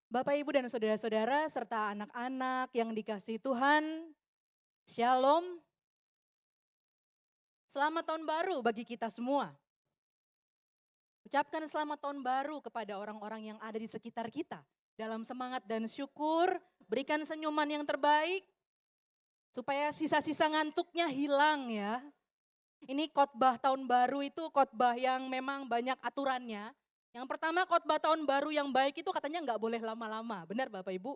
Bapak, Ibu, dan saudara-saudara serta anak-anak yang dikasihi Tuhan, Shalom. Selamat tahun baru bagi kita semua. Ucapkan selamat tahun baru kepada orang-orang yang ada di sekitar kita. Dalam semangat dan syukur, berikan senyuman yang terbaik supaya sisa-sisa ngantuknya hilang ya. Ini khotbah tahun baru itu khotbah yang memang banyak aturannya. Yang pertama, khotbah tahun baru yang baik itu katanya nggak boleh lama-lama. Benar Bapak Ibu?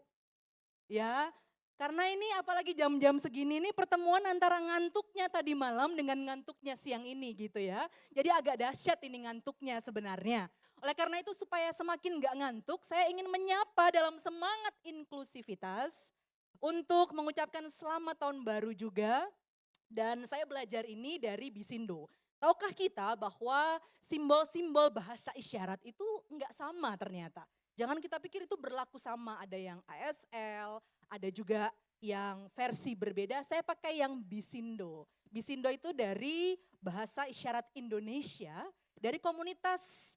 Ya, karena ini apalagi jam-jam segini nih pertemuan antara ngantuknya tadi malam dengan ngantuknya siang ini gitu ya. Jadi agak dahsyat ini ngantuknya sebenarnya. Oleh karena itu supaya semakin gak ngantuk, saya ingin menyapa dalam semangat inklusivitas untuk mengucapkan selamat tahun baru juga. Dan saya belajar ini dari Bisindo. Tahukah kita bahwa simbol-simbol bahasa isyarat itu enggak sama ternyata. Jangan kita pikir itu berlaku sama, ada yang ASL, ada juga yang versi berbeda. Saya pakai yang Bisindo. Bisindo itu dari bahasa isyarat Indonesia, dari komunitas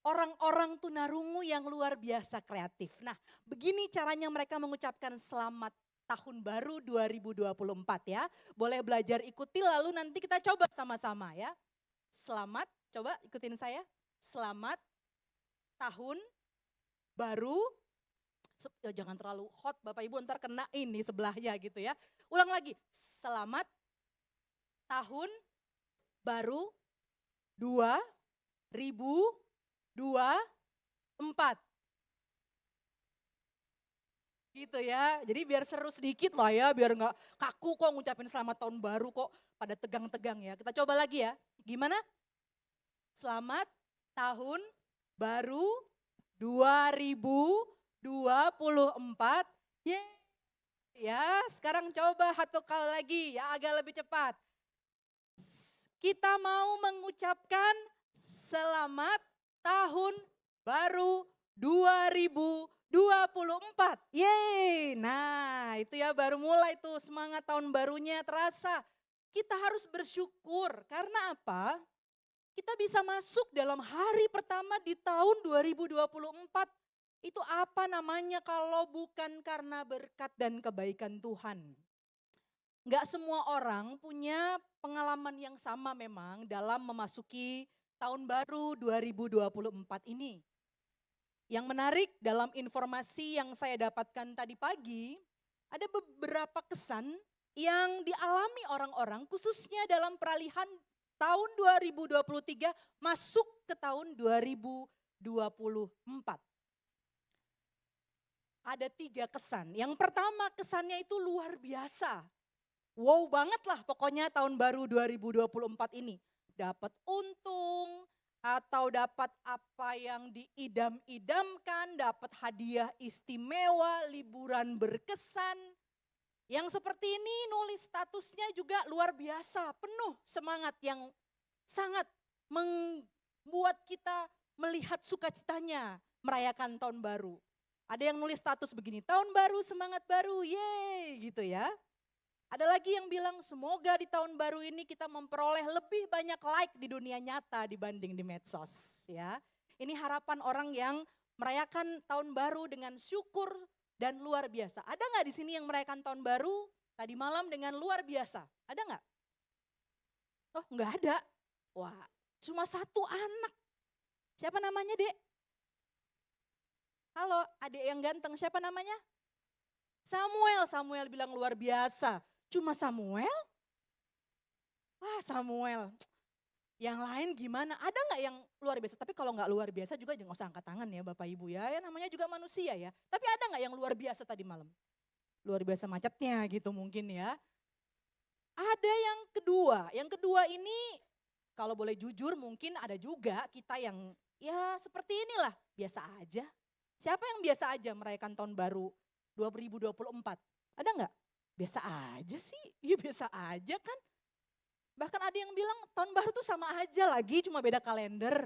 orang-orang tunarungu yang luar biasa kreatif. Nah, begini caranya mereka mengucapkan selamat tahun baru 2024 ya. Boleh belajar ikuti lalu nanti kita coba sama-sama ya. Selamat, coba ikutin saya. Selamat tahun baru, ya jangan terlalu hot Bapak Ibu ntar kena ini sebelahnya gitu ya. Ulang lagi, selamat tahun baru 2024. Gitu ya, jadi biar seru sedikit lah ya, biar nggak kaku kok ngucapin selamat tahun baru kok pada tegang-tegang ya. Kita coba lagi ya, gimana? Selamat tahun baru 2024. Yeay. Ya, sekarang coba satu kali lagi ya agak lebih cepat. Kita mau mengucapkan selamat tahun baru 2024. Yeay, nah itu ya baru mulai tuh semangat tahun barunya terasa. Kita harus bersyukur karena apa? Kita bisa masuk dalam hari pertama di tahun 2024. Itu apa namanya kalau bukan karena berkat dan kebaikan Tuhan. Nggak semua orang punya pengalaman yang sama memang dalam memasuki tahun baru 2024 ini. Yang menarik dalam informasi yang saya dapatkan tadi pagi, ada beberapa kesan yang dialami orang-orang khususnya dalam peralihan tahun 2023 masuk ke tahun 2024. Ada 3 kesan. Yang pertama kesannya itu luar biasa. Wow banget lah pokoknya tahun baru 2024 ini. Dapat untung, atau dapat apa yang diidam-idamkan, dapat hadiah istimewa, liburan berkesan. Yang seperti ini nulis statusnya juga luar biasa, penuh semangat yang sangat membuat kita melihat sukacitanya merayakan tahun baru. Ada yang nulis status begini, tahun baru semangat baru, yeay gitu ya. Ada lagi yang bilang semoga di tahun baru ini kita memperoleh lebih banyak like di dunia nyata dibanding di medsos ya. Ini harapan orang yang merayakan tahun baru dengan syukur dan luar biasa. Ada nggak di sini yang merayakan tahun baru tadi malam dengan luar biasa? Ada nggak? Oh nggak ada. Wah cuma satu anak. Siapa namanya dek? Halo adik yang ganteng siapa namanya? Samuel, Samuel bilang luar biasa. Cuma Samuel? Wah Samuel, yang lain gimana? Ada nggak yang luar biasa? Tapi kalau nggak luar biasa juga jangan usah angkat tangan ya Bapak Ibu ya. Ya namanya juga manusia ya. Tapi ada nggak yang luar biasa tadi malam? Luar biasa macetnya gitu mungkin ya. Ada yang kedua ini kalau boleh jujur mungkin ada juga kita yang ya seperti inilah biasa aja. Siapa yang biasa aja merayakan tahun baru 2024? Ada nggak? Biasa aja sih, iya biasa aja kan. Bahkan ada yang bilang tahun baru tuh sama aja lagi cuma beda kalender.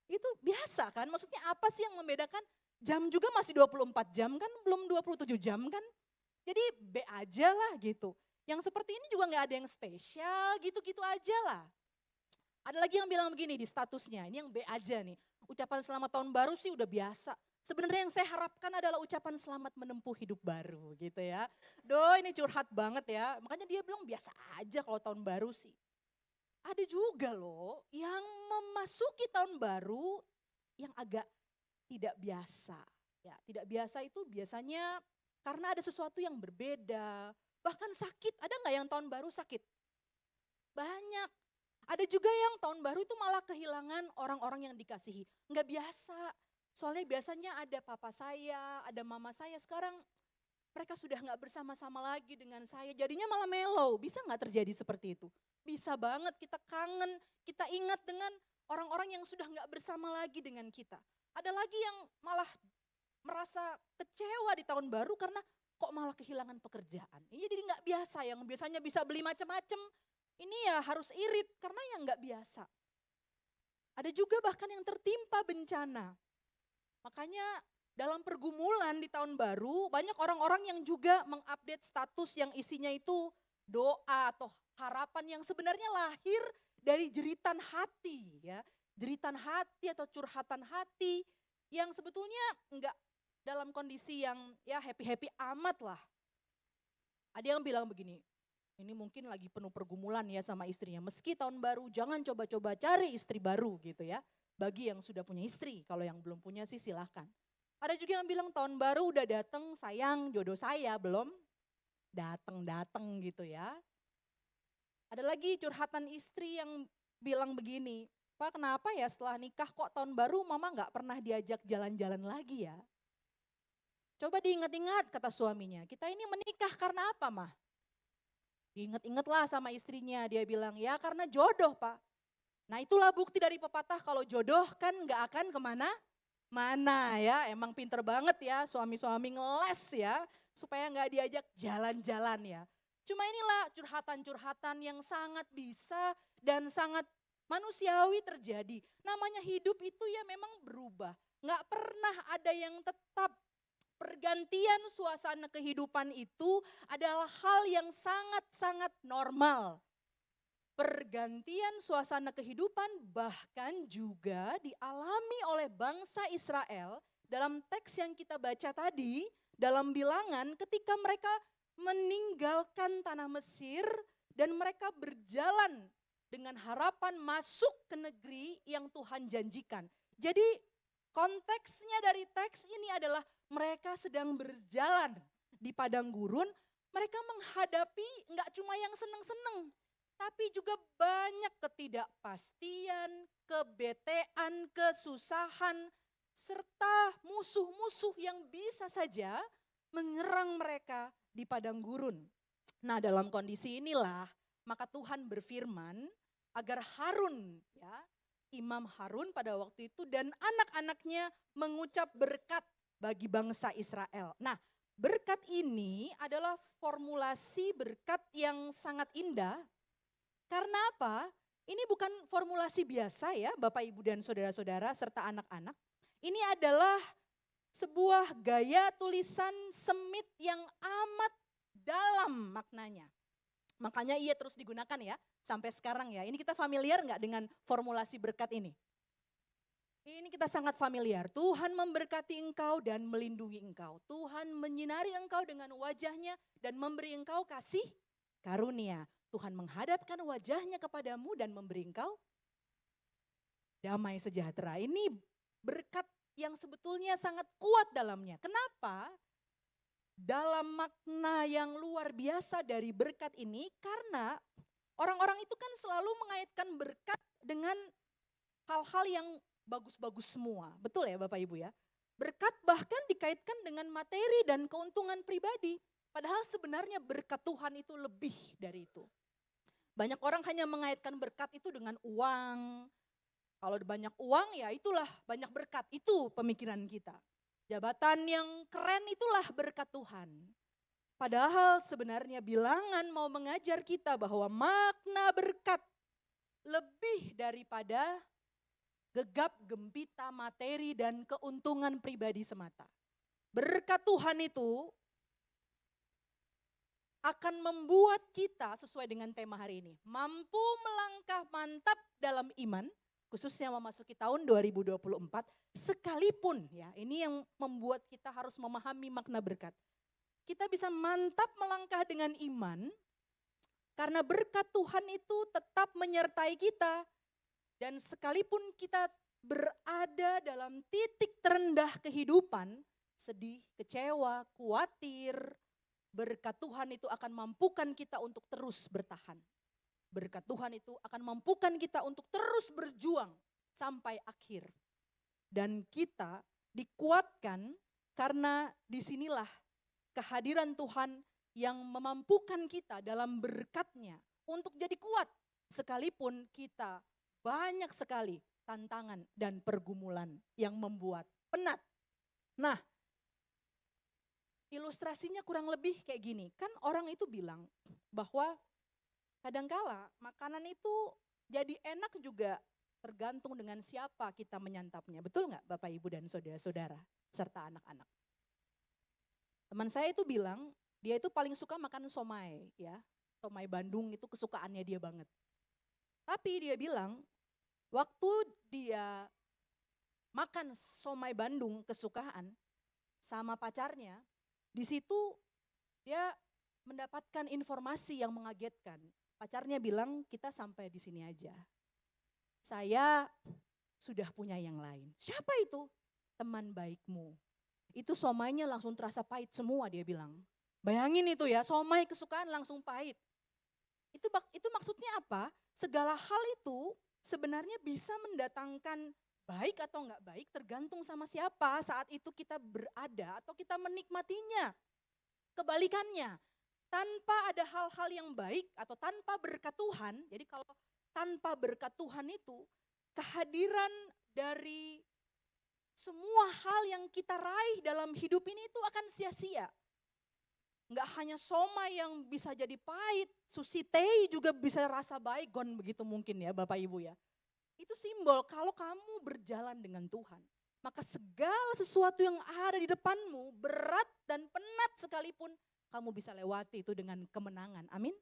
Itu biasa kan, maksudnya apa sih yang membedakan? Jam juga masih 24 jam kan, belum 27 jam kan. Jadi B aja lah gitu. Yang seperti ini juga gak ada yang spesial, gitu-gitu aja lah. Ada lagi yang bilang begini di statusnya, ini yang B aja nih. Ucapan selamat tahun baru sih udah biasa. Sebenarnya yang saya harapkan adalah ucapan selamat menempuh hidup baru gitu ya. Doh ini curhat banget ya, makanya dia bilang biasa aja kalau tahun baru sih. Ada juga loh yang memasuki tahun baru yang agak tidak biasa. Ya, tidak biasa itu biasanya karena ada sesuatu yang berbeda. Bahkan sakit, ada nggak yang tahun baru sakit? Banyak. Ada juga yang tahun baru itu malah kehilangan orang-orang yang dikasihi. Nggak biasa. Soalnya biasanya ada papa saya, ada mama saya. Sekarang mereka sudah nggak bersama-sama lagi dengan saya. Jadinya malah mellow. Bisa nggak terjadi seperti itu? Bisa banget, kita kangen, kita ingat dengan orang-orang yang sudah nggak bersama lagi dengan kita. Ada lagi yang malah merasa kecewa di tahun baru karena kok malah kehilangan pekerjaan. Ini jadi nggak biasa, yang biasanya bisa beli macam-macam, ini ya harus irit karena yang nggak biasa. Ada juga bahkan yang tertimpa bencana. Makanya dalam pergumulan di tahun baru banyak orang-orang yang juga mengupdate status yang isinya itu doa atau harapan yang sebenarnya lahir dari jeritan hati ya. Jeritan hati atau curhatan hati yang sebetulnya enggak dalam kondisi yang ya happy-happy amat lah. Ada yang bilang begini, ini mungkin lagi penuh pergumulan ya sama istrinya. Meski tahun baru jangan coba-coba cari istri baru gitu ya. Bagi yang sudah punya istri, kalau yang belum punya sih silahkan. Ada juga yang bilang tahun baru udah datang, sayang jodoh saya belum datang-datang gitu ya. Ada lagi curhatan istri yang bilang begini, Pak kenapa ya setelah nikah kok tahun baru mama gak pernah diajak jalan-jalan lagi ya. Coba diingat-ingat kata suaminya, kita ini menikah karena apa mah? Diingat-ingatlah sama istrinya, dia bilang ya karena jodoh Pak. Nah itulah bukti dari pepatah kalau jodoh kan gak akan kemana-mana ya. Emang pinter banget ya suami-suami ngeles ya supaya gak diajak jalan-jalan ya. Cuma inilah curhatan-curhatan yang sangat bisa dan sangat manusiawi terjadi. Namanya hidup itu ya memang berubah. Gak pernah ada yang tetap. Pergantian suasana kehidupan itu adalah hal yang sangat-sangat normal. Pergantian suasana kehidupan bahkan juga dialami oleh bangsa Israel dalam teks yang kita baca tadi, dalam bilangan ketika mereka meninggalkan tanah Mesir dan mereka berjalan dengan harapan masuk ke negeri yang Tuhan janjikan. Jadi konteksnya dari teks ini adalah mereka sedang berjalan di padang gurun, mereka menghadapi nggak cuma yang seneng-seneng, tapi juga banyak ketidakpastian, kebetean, kesusahan, serta musuh-musuh yang bisa saja menyerang mereka di padang gurun. Nah dalam kondisi inilah maka Tuhan berfirman agar Harun ya, Imam Harun pada waktu itu dan anak-anaknya mengucap berkat bagi bangsa Israel. Nah berkat ini adalah formulasi berkat yang sangat indah. Karena apa? Ini bukan formulasi biasa ya Bapak Ibu dan saudara-saudara serta anak-anak. Ini adalah sebuah gaya tulisan semit yang amat dalam maknanya. Makanya ia terus digunakan ya sampai sekarang ya. Ini kita familiar nggak dengan formulasi berkat ini? Ini kita sangat familiar. Tuhan memberkati engkau dan melindungi engkau. Tuhan menyinari engkau dengan wajahnya dan memberi engkau kasih karunia. Tuhan menghadapkan wajahnya kepadamu dan memberi engkau damai sejahtera. Ini berkat yang sebetulnya sangat kuat dalamnya. Kenapa? Dalam makna yang luar biasa dari berkat ini karena orang-orang itu kan selalu mengaitkan berkat dengan hal-hal yang bagus-bagus semua. Betul ya Bapak Ibu ya? Berkat bahkan dikaitkan dengan materi dan keuntungan pribadi. Padahal sebenarnya berkat Tuhan itu lebih dari itu. Banyak orang hanya mengaitkan berkat itu dengan uang. Kalau banyak uang ya itulah banyak berkat. Itu pemikiran kita. Jabatan yang keren itulah berkat Tuhan. Padahal sebenarnya bilangan mau mengajar kita bahwa makna berkat lebih daripada gegap gempita materi dan keuntungan pribadi semata. Berkat Tuhan itu akan membuat kita sesuai dengan tema hari ini. Mampu melangkah mantap dalam iman, khususnya memasuki tahun 2024, sekalipun ya, ini yang membuat kita harus memahami makna berkat. Kita bisa mantap melangkah dengan iman, karena berkat Tuhan itu tetap menyertai kita. Dan sekalipun kita berada dalam titik terendah kehidupan, sedih, kecewa, khawatir, berkat Tuhan itu akan mampukan kita untuk terus bertahan. Berkat Tuhan itu akan mampukan kita untuk terus berjuang sampai akhir. Dan kita dikuatkan karena disinilah kehadiran Tuhan yang memampukan kita dalam berkat-Nya untuk jadi kuat. Sekalipun kita banyak sekali tantangan dan pergumulan yang membuat penat. Nah, ilustrasinya kurang lebih kayak gini. Kan orang itu bilang bahwa kadangkala makanan itu jadi enak juga tergantung dengan siapa kita menyantapnya. Betul nggak Bapak Ibu dan saudara-saudara serta anak-anak? Teman saya itu bilang dia itu paling suka makan somai ya. Somai Bandung itu kesukaannya dia banget. Tapi dia bilang waktu dia makan somai Bandung kesukaan sama pacarnya, di situ dia mendapatkan informasi yang mengagetkan. Pacarnya bilang, kita sampai di sini aja. Saya sudah punya yang lain. Siapa itu? Teman baikmu. Itu somainya langsung terasa pahit semua dia bilang. Bayangin itu ya, somai kesukaan langsung pahit. Itu maksudnya apa? Segala hal itu sebenarnya bisa mendatangkan baik atau enggak baik tergantung sama siapa saat itu kita berada atau kita menikmatinya. Kebalikannya, tanpa ada hal-hal yang baik atau tanpa berkat Tuhan, jadi kalau tanpa berkat Tuhan itu, kehadiran dari semua hal yang kita raih dalam hidup ini itu akan sia-sia. Enggak hanya somai yang bisa jadi pahit, sushi teh juga bisa rasa baygon begitu mungkin ya Bapak Ibu ya. Itu simbol kalau kamu berjalan dengan Tuhan, maka segala sesuatu yang ada di depanmu, berat dan penat sekalipun, kamu bisa lewati itu dengan kemenangan. Amin.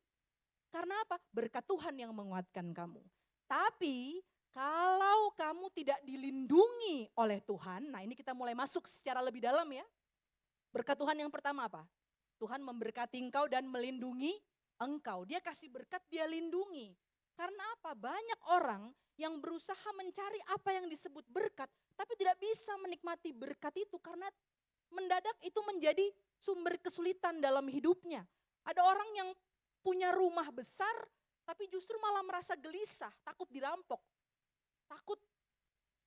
Karena apa? Berkat Tuhan yang menguatkan kamu. Tapi kalau kamu tidak dilindungi oleh Tuhan, nah ini kita mulai masuk secara lebih dalam ya. Berkat Tuhan yang pertama apa? Tuhan memberkati engkau dan melindungi engkau. Dia kasih berkat, dia lindungi. Karena apa? Banyak orang yang berusaha mencari apa yang disebut berkat, tapi tidak bisa menikmati berkat itu karena mendadak itu menjadi sumber kesulitan dalam hidupnya. Ada orang yang punya rumah besar, tapi justru malah merasa gelisah, takut dirampok, takut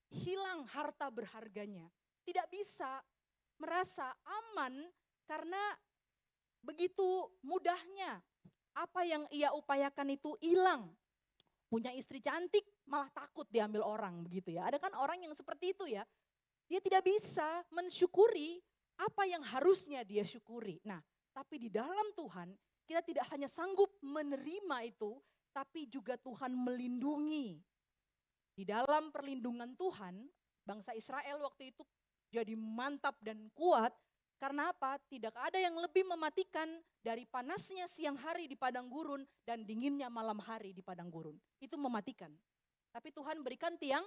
hilang harta berharganya. Tidak bisa merasa aman karena begitu mudahnya apa yang ia upayakan itu hilang. Punya istri cantik malah takut diambil orang begitu ya. Ada kan orang yang seperti itu ya. Dia tidak bisa mensyukuri apa yang harusnya dia syukuri. Nah, tapi di dalam Tuhan kita tidak hanya sanggup menerima itu, tapi juga Tuhan melindungi. Di dalam perlindungan Tuhan, bangsa Israel waktu itu jadi mantap dan kuat. Karena apa? Tidak ada yang lebih mematikan dari panasnya siang hari di padang gurun dan dinginnya malam hari di padang gurun. Itu mematikan. Tapi Tuhan berikan tiang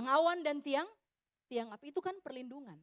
awan dan tiang api, itu kan perlindungan.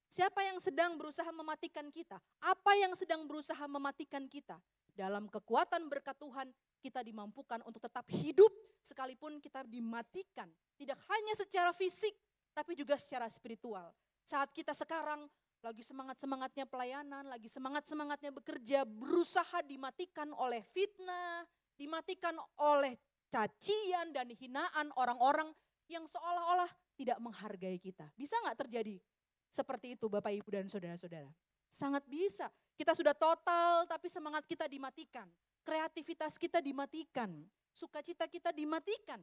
Siapa yang sedang berusaha mematikan kita? Apa yang sedang berusaha mematikan kita? Dalam kekuatan berkat Tuhan kita dimampukan untuk tetap hidup sekalipun kita dimatikan. Tidak hanya secara fisik tapi juga secara spiritual. Saat kita sekarang lagi semangat-semangatnya pelayanan, lagi semangat-semangatnya bekerja, berusaha dimatikan oleh fitnah, dimatikan oleh cacian dan hinaan orang-orang yang seolah-olah tidak menghargai kita. Bisa nggak terjadi seperti itu Bapak Ibu dan saudara-saudara? Sangat bisa. Kita sudah total tapi semangat kita dimatikan. Kreativitas kita dimatikan. Sukacita kita dimatikan.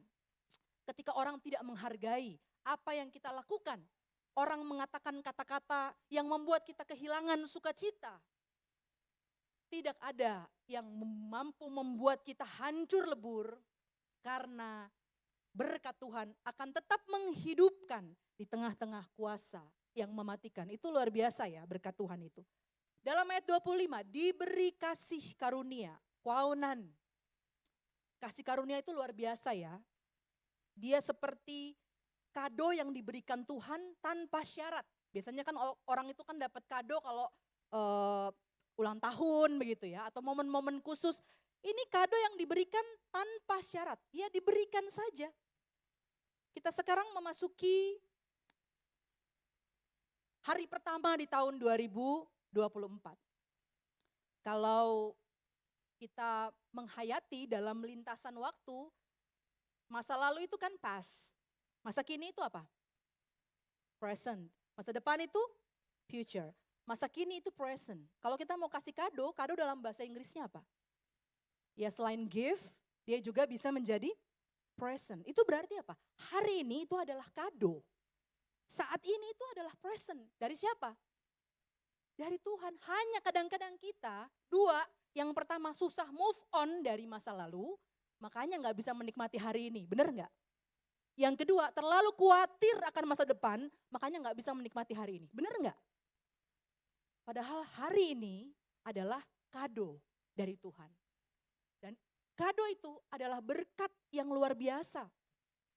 Ketika orang tidak menghargai apa yang kita lakukan. Orang mengatakan kata-kata yang membuat kita kehilangan sukacita. Tidak ada yang mampu membuat kita hancur lebur karena berkat Tuhan akan tetap menghidupkan di tengah-tengah kuasa yang mematikan. Itu luar biasa ya berkat Tuhan itu. Dalam ayat 25, diberi kasih karunia, kaunan. Kasih karunia itu luar biasa ya. Dia seperti kado yang diberikan Tuhan tanpa syarat. Biasanya kan orang itu kan dapat kado kalau ulang tahun begitu ya, atau momen-momen khusus. Ini kado yang diberikan tanpa syarat, ya diberikan saja. Kita sekarang memasuki hari pertama di tahun 2024. Kalau kita menghayati dalam lintasan waktu, masa lalu itu kan past. Masa kini itu apa? Present. Masa depan itu future. Masa kini itu present. Kalau kita mau kasih kado, kado dalam bahasa Inggrisnya apa? Ya selain gift, dia juga bisa menjadi present. Itu berarti apa? Hari ini itu adalah kado. Saat ini itu adalah present. Dari siapa? Dari Tuhan. Hanya kadang-kadang kita, dua, yang pertama susah move on dari masa lalu, makanya nggak bisa menikmati hari ini. Benar nggak? Yang kedua, terlalu khawatir akan masa depan, makanya nggak bisa menikmati hari ini. Benar nggak? Padahal hari ini adalah kado dari Tuhan. Dan kado itu adalah berkat yang luar biasa.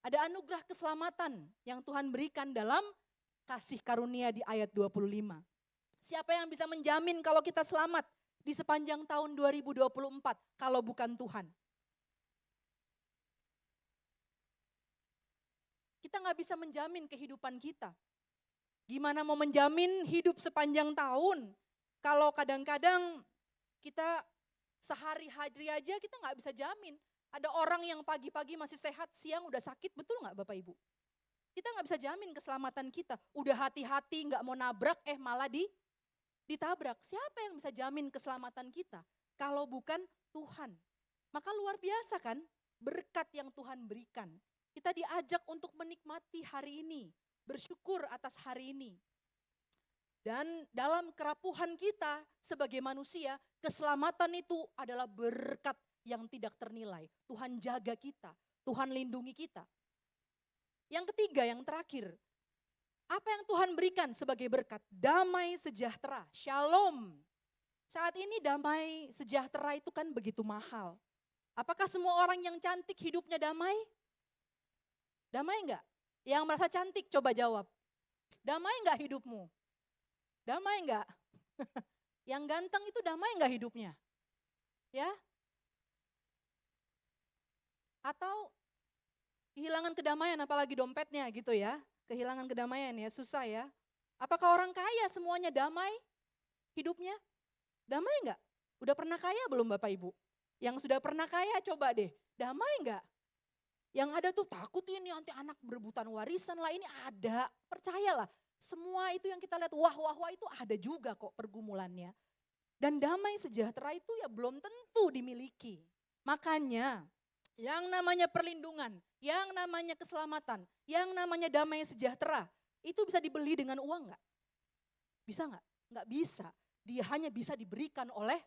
Ada anugerah keselamatan yang Tuhan berikan dalam kasih karunia di ayat 25. Siapa yang bisa menjamin kalau kita selamat di sepanjang tahun 2024 kalau bukan Tuhan? Kita nggak bisa menjamin kehidupan kita. Gimana mau menjamin hidup sepanjang tahun kalau kadang-kadang kita sehari-hari aja kita nggak bisa jamin. Ada orang yang pagi-pagi masih sehat, siang udah sakit, betul nggak Bapak Ibu? Kita nggak bisa jamin keselamatan kita. Udah hati-hati nggak mau nabrak, malah ditabrak. Siapa yang bisa jamin keselamatan kita kalau bukan Tuhan? Maka luar biasa kan berkat yang Tuhan berikan. Kita diajak untuk menikmati hari ini, bersyukur atas hari ini. Dan dalam kerapuhan kita sebagai manusia, keselamatan itu adalah berkat yang tidak ternilai. Tuhan jaga kita, Tuhan lindungi kita. Yang ketiga, yang terakhir, apa yang Tuhan berikan sebagai berkat? Damai sejahtera, shalom. Saat ini damai sejahtera itu kan begitu mahal. Apakah semua orang yang cantik hidupnya damai? Damai enggak? Yang merasa cantik coba jawab. Damai enggak hidupmu? Damai enggak? Yang ganteng itu damai enggak hidupnya? Ya? Atau kehilangan kedamaian apalagi dompetnya gitu ya. Kehilangan kedamaian ya, susah ya. Apakah orang kaya semuanya damai hidupnya? Damai enggak? Udah pernah kaya belum Bapak Ibu? Yang sudah pernah kaya coba deh, damai enggak? Yang ada tuh takut ini nanti anak berebutan warisan lah, ini ada. Percayalah, semua itu yang kita lihat wah itu ada juga kok pergumulannya. Dan damai sejahtera itu ya belum tentu dimiliki. Makanya yang namanya perlindungan, yang namanya keselamatan, yang namanya damai sejahtera, itu bisa dibeli dengan uang enggak? Bisa enggak? Enggak bisa. Dia hanya bisa diberikan oleh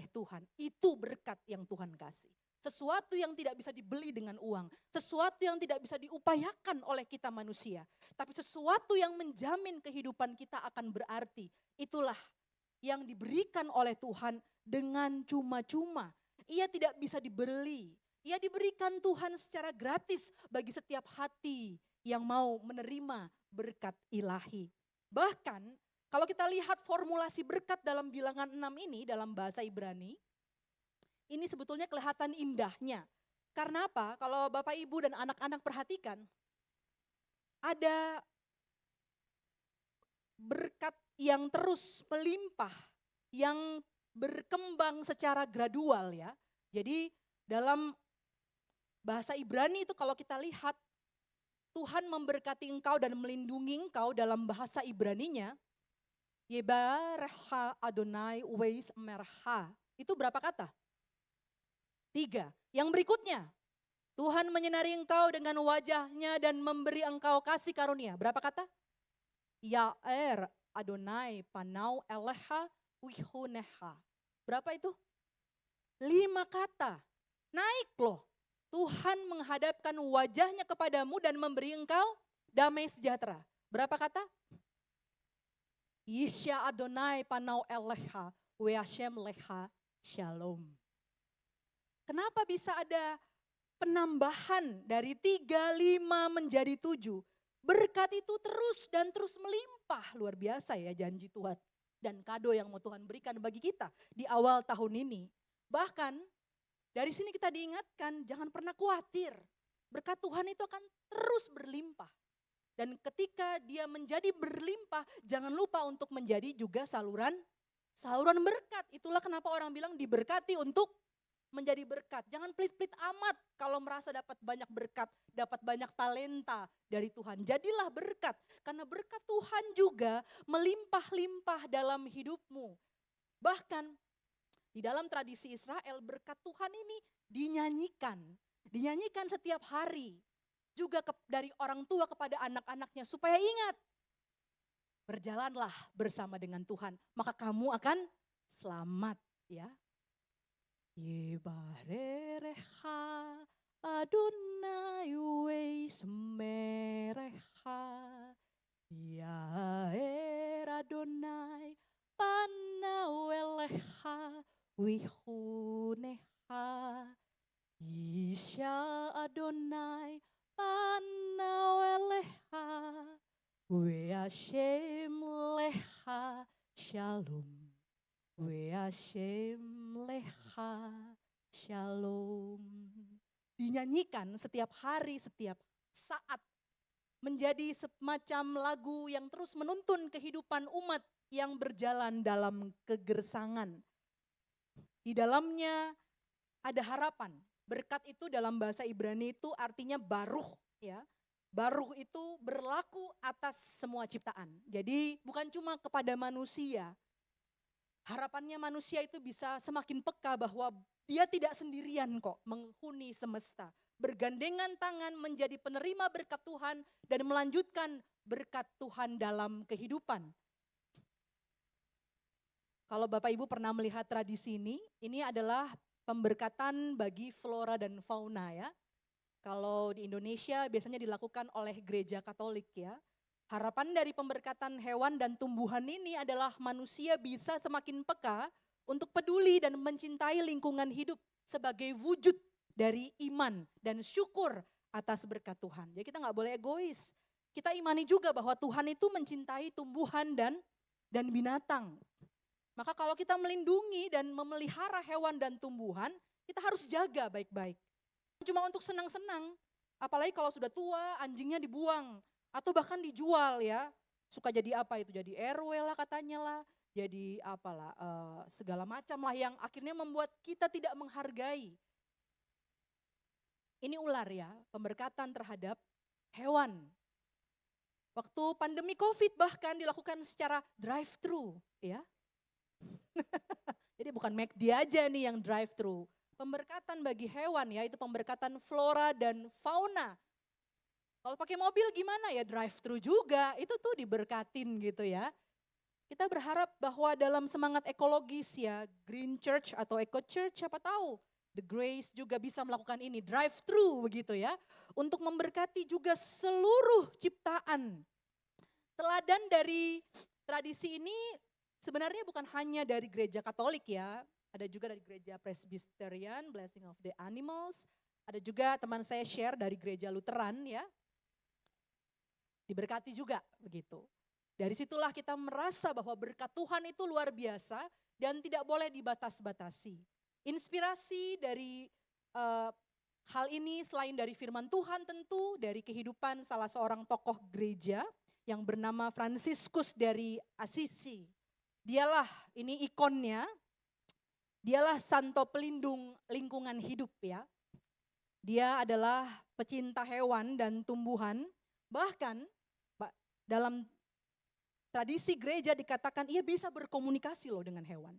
Tuhan. Itu berkat yang Tuhan kasih. Sesuatu yang tidak bisa dibeli dengan uang, sesuatu yang tidak bisa diupayakan oleh kita manusia. Tapi sesuatu yang menjamin kehidupan kita akan berarti. Itulah yang diberikan oleh Tuhan dengan cuma-cuma. Ia tidak bisa dibeli. Ia diberikan Tuhan secara gratis bagi setiap hati yang mau menerima berkat ilahi. Bahkan kalau kita lihat formulasi berkat dalam bilangan 6 ini dalam bahasa Ibrani, ini sebetulnya kelihatan indahnya. Karena apa? Kalau Bapak Ibu dan anak-anak perhatikan, ada berkat yang terus melimpah, yang berkembang secara gradual ya. Jadi dalam bahasa Ibrani itu kalau kita lihat, Tuhan memberkati engkau dan melindungi engkau dalam bahasa Ibraninya, Yebarecha Adonai Weis Merha. Itu berapa kata? 3. Yang berikutnya, Tuhan menyinari engkau dengan wajahnya dan memberi engkau kasih karunia. Berapa kata? Yaer Adonai Panau Eleha Wihuneha. Berapa itu? 5 kata. Naik loh. Tuhan menghadapkan wajahnya kepadamu dan memberi engkau damai sejahtera. Berapa kata? Yisya Adonai Panau Eleha Weashem Leha Shalom. Kenapa bisa ada penambahan dari 3, 5 menjadi 7. Berkat itu terus dan terus melimpah. Luar biasa ya janji Tuhan. Dan kado yang mau Tuhan berikan bagi kita di awal tahun ini. Bahkan dari sini kita diingatkan jangan pernah khawatir. Berkat Tuhan itu akan terus berlimpah. Dan ketika dia menjadi berlimpah, jangan lupa untuk menjadi juga saluran berkat. Itulah kenapa orang bilang diberkati untuk menjadi berkat. Jangan pelit-pelit amat kalau merasa dapat banyak berkat, dapat banyak talenta dari Tuhan. Jadilah berkat, karena berkat Tuhan juga melimpah-limpah dalam hidupmu. Bahkan di dalam tradisi Israel, berkat Tuhan ini dinyanyikan setiap hari. Juga dari orang tua kepada anak-anaknya supaya ingat, berjalanlah bersama dengan Tuhan, maka kamu akan selamat ya. Yebarerecha Adonai weismerecha Yaer Adonai panawelecha wihunecha Isya Adonai panawelecha Weashem lecha shalom Weashem lecha shalom. Dinyanyikan setiap hari, setiap saat. Menjadi semacam lagu yang terus menuntun kehidupan umat yang berjalan dalam kegersangan. Di dalamnya ada harapan. Berkat itu dalam bahasa Ibrani itu artinya baruh ya. Baruh itu berlaku atas semua ciptaan. Jadi bukan cuma kepada manusia. Harapannya manusia itu bisa semakin peka bahwa dia tidak sendirian kok menghuni semesta. Bergandengan tangan menjadi penerima berkat Tuhan dan melanjutkan berkat Tuhan dalam kehidupan. Kalau Bapak Ibu pernah melihat tradisi ini adalah pemberkatan bagi flora dan fauna ya. Kalau di Indonesia biasanya dilakukan oleh gereja Katolik ya. Harapan dari pemberkatan hewan dan tumbuhan ini adalah manusia bisa semakin peka untuk peduli dan mencintai lingkungan hidup sebagai wujud dari iman dan syukur atas berkat Tuhan. Jadi kita nggak boleh egois. Kita imani juga bahwa Tuhan itu mencintai tumbuhan dan binatang. Maka kalau kita melindungi dan memelihara hewan dan tumbuhan, kita harus jaga baik-baik. Cuma untuk senang-senang, apalagi kalau sudah tua anjingnya dibuang. Atau bahkan dijual ya, suka jadi apa itu, jadi RW lah katanya lah, jadi apalah segala macam lah yang akhirnya membuat kita tidak menghargai. Ini ular ya, pemberkatan terhadap hewan. Waktu pandemi COVID bahkan dilakukan secara drive-thru ya. Jadi bukan McD aja nih yang drive-thru. Pemberkatan bagi hewan ya, itu pemberkatan flora dan fauna. Kalau pakai mobil gimana ya, drive-thru juga, itu tuh diberkatin gitu ya. Kita berharap bahwa dalam semangat ekologis ya, Green Church atau Eco Church siapa tahu, The Grace juga bisa melakukan ini, drive-thru begitu ya. Untuk memberkati juga seluruh ciptaan. Teladan dari tradisi ini sebenarnya bukan hanya dari gereja Katolik ya, ada juga dari gereja Presbyterian, Blessing of the Animals, ada juga teman saya share dari gereja Lutheran ya. Diberkati juga begitu. Dari situlah kita merasa bahwa berkat Tuhan itu luar biasa dan tidak boleh dibatas-batasi. Inspirasi dari hal ini selain dari firman Tuhan tentu dari kehidupan salah seorang tokoh gereja yang bernama Fransiskus dari Assisi. Dialah ini ikonnya, dialah santo pelindung lingkungan hidup ya. Dia adalah pecinta hewan dan tumbuhan, bahkan dalam tradisi gereja dikatakan ia bisa berkomunikasi loh dengan hewan.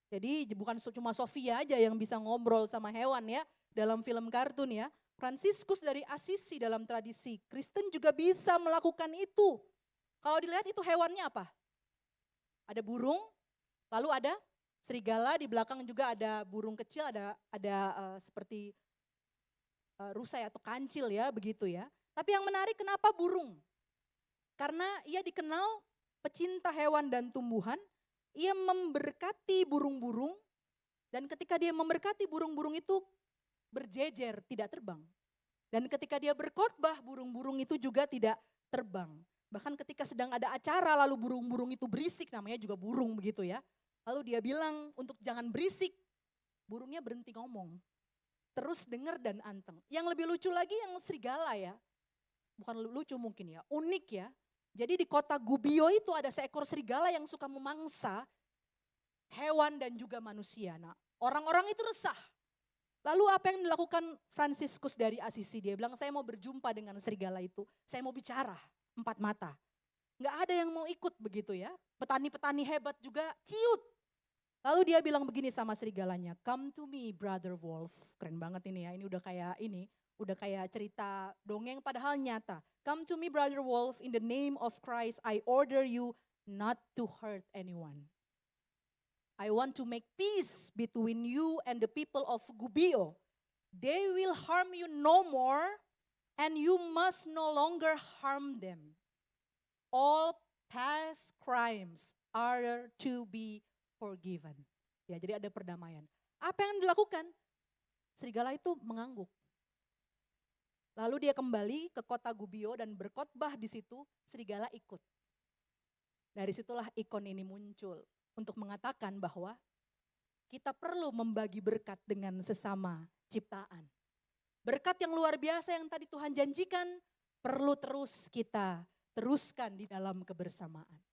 Jadi bukan cuma Sofia aja yang bisa ngobrol sama hewan ya dalam film kartun ya. Fransiskus dari Assisi dalam tradisi Kristen juga bisa melakukan itu. Kalau dilihat itu hewannya apa? Ada burung, lalu ada serigala, di belakang juga ada burung kecil, ada seperti rusai atau kancil ya begitu ya. Tapi yang menarik kenapa burung? Karena ia dikenal pecinta hewan dan tumbuhan, ia memberkati burung-burung dan ketika dia memberkati burung-burung itu berjejer, tidak terbang. Dan ketika dia berkhotbah, burung-burung itu juga tidak terbang. Bahkan ketika sedang ada acara lalu burung-burung itu berisik, namanya juga burung begitu ya. Lalu dia bilang untuk jangan berisik, burungnya berhenti ngomong. Terus dengar dan anteng. Yang lebih lucu lagi yang serigala ya. Bukan lucu mungkin ya, unik ya. Jadi di kota Gubbio itu ada seekor serigala yang suka memangsa hewan dan juga manusia. Nah, orang-orang itu resah. Lalu apa yang dilakukan Fransiskus dari Asisi? Dia bilang, saya mau berjumpa dengan serigala itu. Saya mau bicara, empat mata. Nggak ada yang mau ikut begitu ya. Petani-petani hebat juga ciut. Lalu dia bilang begini sama serigalanya, come to me brother wolf. Keren banget ini ya, udah kayak cerita dongeng padahal nyata. Come to me brother wolf, in the name of Christ I order you not to hurt anyone. I want to make peace between you and the people of Gubbio. They will harm you no more and you must no longer harm them. All past crimes are to be forgiven. Ya, jadi ada perdamaian. Apa yang dilakukan? Serigala itu mengangguk. Lalu dia kembali ke kota Gubbio dan berkhotbah di situ, serigala ikut. Dari situlah ikon ini muncul untuk mengatakan bahwa kita perlu membagi berkat dengan sesama ciptaan. Berkat yang luar biasa yang tadi Tuhan janjikan perlu terus kita teruskan di dalam kebersamaan.